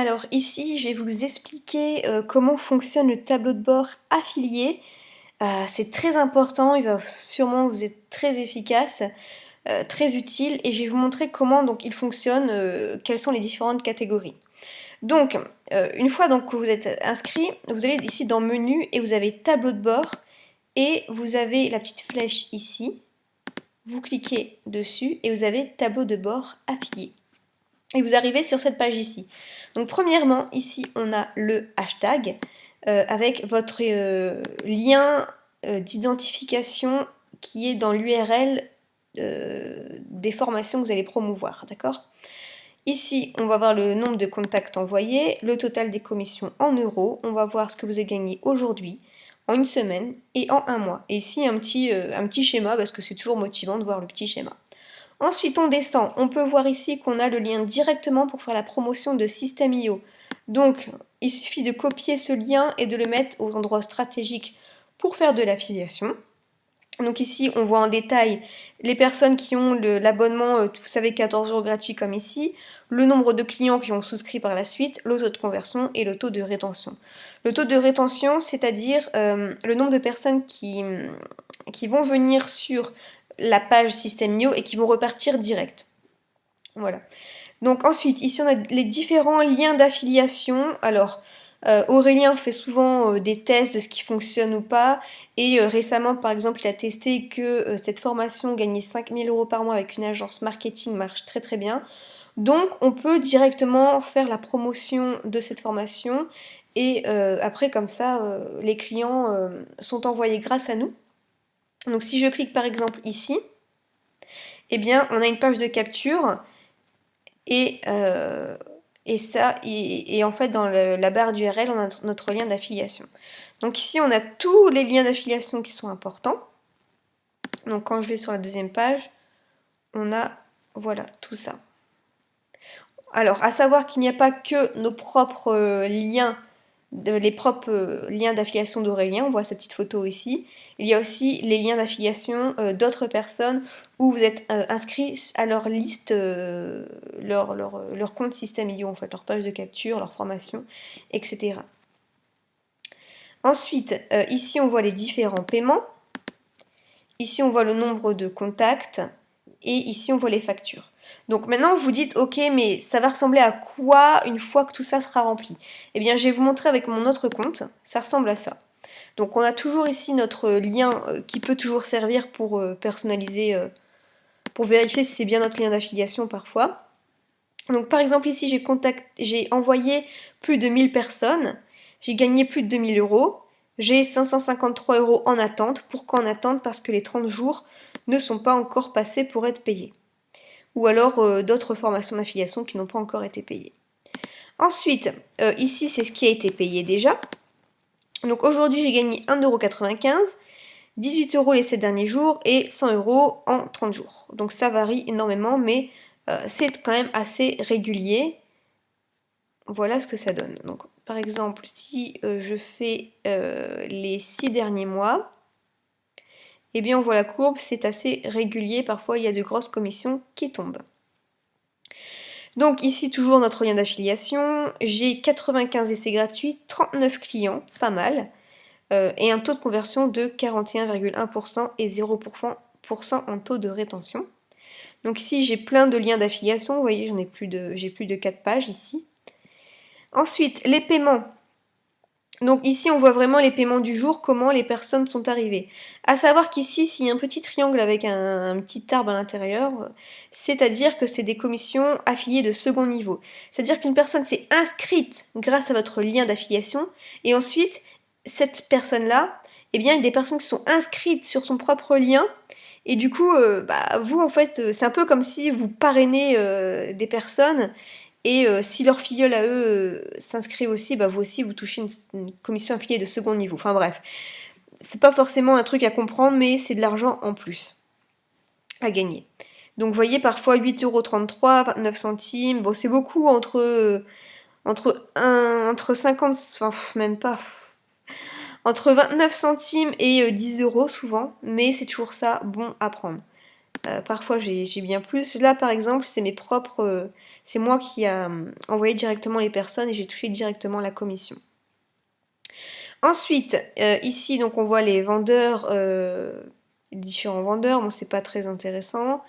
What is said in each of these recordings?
Alors ici, je vais vous expliquer comment fonctionne le tableau de bord affilié. C'est très important, il va sûrement vous être très efficace, très utile, et je vais vous montrer comment donc il fonctionne, quelles sont les différentes catégories. Donc, une fois donc que vous êtes inscrit, vous allez ici dans Menu et vous avez Tableau de bord et vous avez la petite flèche ici. Vous cliquez dessus et vous avez Tableau de bord affilié. Et vous arrivez sur cette page ici. Donc premièrement, ici on a le hashtag avec votre lien d'identification qui est dans l'URL des formations que vous allez promouvoir, d'accord? Ici, on va voir le nombre de contacts envoyés, le total des commissions en euros, on va voir ce que vous avez gagné aujourd'hui, en une semaine et en un mois. Et ici, un petit schéma, parce que c'est toujours motivant de voir le petit schéma. Ensuite, on descend. On peut voir ici qu'on a le lien directement pour faire la promotion de System.io. Donc, il suffit de copier ce lien et de le mettre aux endroits stratégiques pour faire de l'affiliation. Donc ici, on voit en détail les personnes qui ont l'abonnement, vous savez, 14 jours gratuits comme ici, le nombre de clients qui ont souscrit par la suite, le taux de conversion et le taux de rétention. Le taux de rétention, c'est-à-dire le nombre de personnes qui vont venir sur la page System.io et qui vont repartir direct. Voilà. Donc ensuite, ici on a les différents liens d'affiliation. Alors, Aurélien fait souvent des tests de ce qui fonctionne ou pas. Et récemment, par exemple, il a testé que cette formation gagner 5000 € par mois avec une agence marketing marche très très bien. Donc, on peut directement faire la promotion de cette formation. Et après, comme ça, les clients sont envoyés grâce à nous. Donc, si je clique par exemple ici, eh bien, on a une page de capture. Et en fait, dans la barre d'URL, on a notre lien d'affiliation. Donc ici, on a tous les liens d'affiliation qui sont importants. Donc quand je vais sur la deuxième page, on a, voilà, tout ça. Alors, à savoir qu'il n'y a pas que nos propres liens, les propres liens d'affiliation d'Aurélien, on voit sa petite photo ici. Il y a aussi les liens d'affiliation d'autres personnes où vous êtes inscrits à leur liste, leur compte System.io, en fait, leur page de capture, leur formation, etc. Ensuite, ici on voit les différents paiements. Ici on voit le nombre de contacts et ici on voit les factures. Donc maintenant vous dites ok, mais ça va ressembler à quoi une fois que tout ça sera rempli? Eh bien je vais vous montrer avec mon autre compte, ça ressemble à ça. Donc on a toujours ici notre lien qui peut toujours servir pour personnaliser, pour vérifier si c'est bien notre lien d'affiliation parfois. Donc par exemple ici j'ai envoyé plus de 1000 personnes, j'ai gagné plus de 2000 €, j'ai 553 € en attente. Pourquoi en attente? Parce que les 30 jours ne sont pas encore passés pour être payés. Ou alors d'autres formations d'affiliation qui n'ont pas encore été payées. Ensuite, ici c'est ce qui a été payé déjà. Donc aujourd'hui j'ai gagné 1,95 €, 18 € les 7 derniers jours et 100 € en 30 jours. Donc ça varie énormément, mais c'est quand même assez régulier. Voilà ce que ça donne. Donc par exemple, si je fais les 6 derniers mois, eh bien on voit la courbe, c'est assez régulier. Parfois il y a de grosses commissions qui tombent. Donc ici toujours notre lien d'affiliation, j'ai 95 essais gratuits, 39 clients, pas mal, et un taux de conversion de 41,1% et 0% en taux de rétention. Donc ici j'ai plein de liens d'affiliation, vous voyez j'ai plus de 4 pages ici. Ensuite les paiements. Donc ici on voit vraiment les paiements du jour, comment les personnes sont arrivées. À savoir qu'ici s'il y a un petit triangle avec un petit arbre à l'intérieur, c'est-à-dire que c'est des commissions affiliées de second niveau. C'est-à-dire qu'une personne s'est inscrite grâce à votre lien d'affiliation et ensuite cette personne-là, eh bien il y a des personnes qui sont inscrites sur son propre lien et du coup vous en fait c'est un peu comme si vous parrainez des personnes. Et si leur filleul à eux s'inscrit aussi, vous aussi vous touchez une commission affiliée de second niveau. Enfin bref, c'est pas forcément un truc à comprendre, mais c'est de l'argent en plus à gagner. Donc vous voyez parfois 8,33 €, 29 centimes, bon c'est beaucoup entre 50, enfin même pas, entre 29 centimes et 10 € souvent, mais c'est toujours ça bon à prendre. Parfois j'ai bien plus. Là par exemple c'est mes propres... c'est moi qui a envoyé directement les personnes et j'ai touché directement la commission. Ensuite, ici donc on voit les vendeurs, les différents vendeurs, bon c'est pas très intéressant.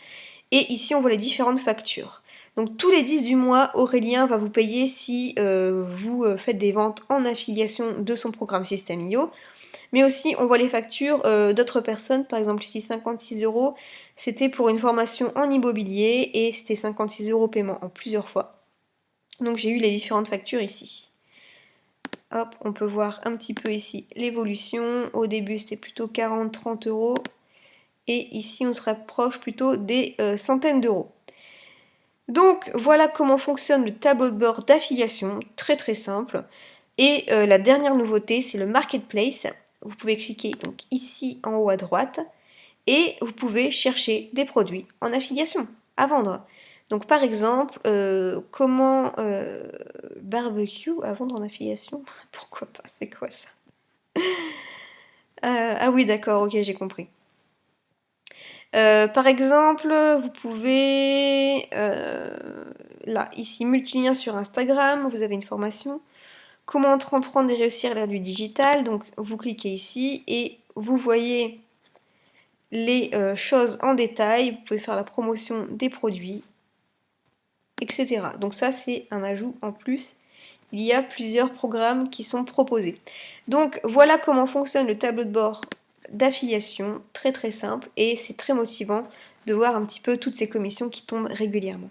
Et ici on voit les différentes factures. Donc tous les 10 du mois, Aurélien va vous payer si vous faites des ventes en affiliation de son programme System.io. Mais aussi on voit les factures d'autres personnes, par exemple ici 56 €, c'était pour une formation en immobilier et c'était 56 € paiement en plusieurs fois. Donc j'ai eu les différentes factures ici. Hop, on peut voir un petit peu ici l'évolution. Au début c'était plutôt 40-30 €. Et ici on se rapproche plutôt des centaines d'euros. Donc voilà comment fonctionne le tableau de bord d'affiliation, très très simple. Et la dernière nouveauté, c'est le marketplace. Vous pouvez cliquer donc ici en haut à droite et vous pouvez chercher des produits en affiliation à vendre. Donc par exemple, comment barbecue à vendre en affiliation? Pourquoi pas? C'est quoi ça? Ah oui, d'accord, ok, j'ai compris. Par exemple, vous pouvez, là, ici, multilien sur Instagram, vous avez une formation. Comment entreprendre et réussir l'ère du digital. Donc, vous cliquez ici et vous voyez les choses en détail. Vous pouvez faire la promotion des produits, etc. Donc ça, c'est un ajout en plus. Il y a plusieurs programmes qui sont proposés. Donc, voilà comment fonctionne le tableau de bord d'affiliation, très très simple et c'est très motivant de voir un petit peu toutes ces commissions qui tombent régulièrement.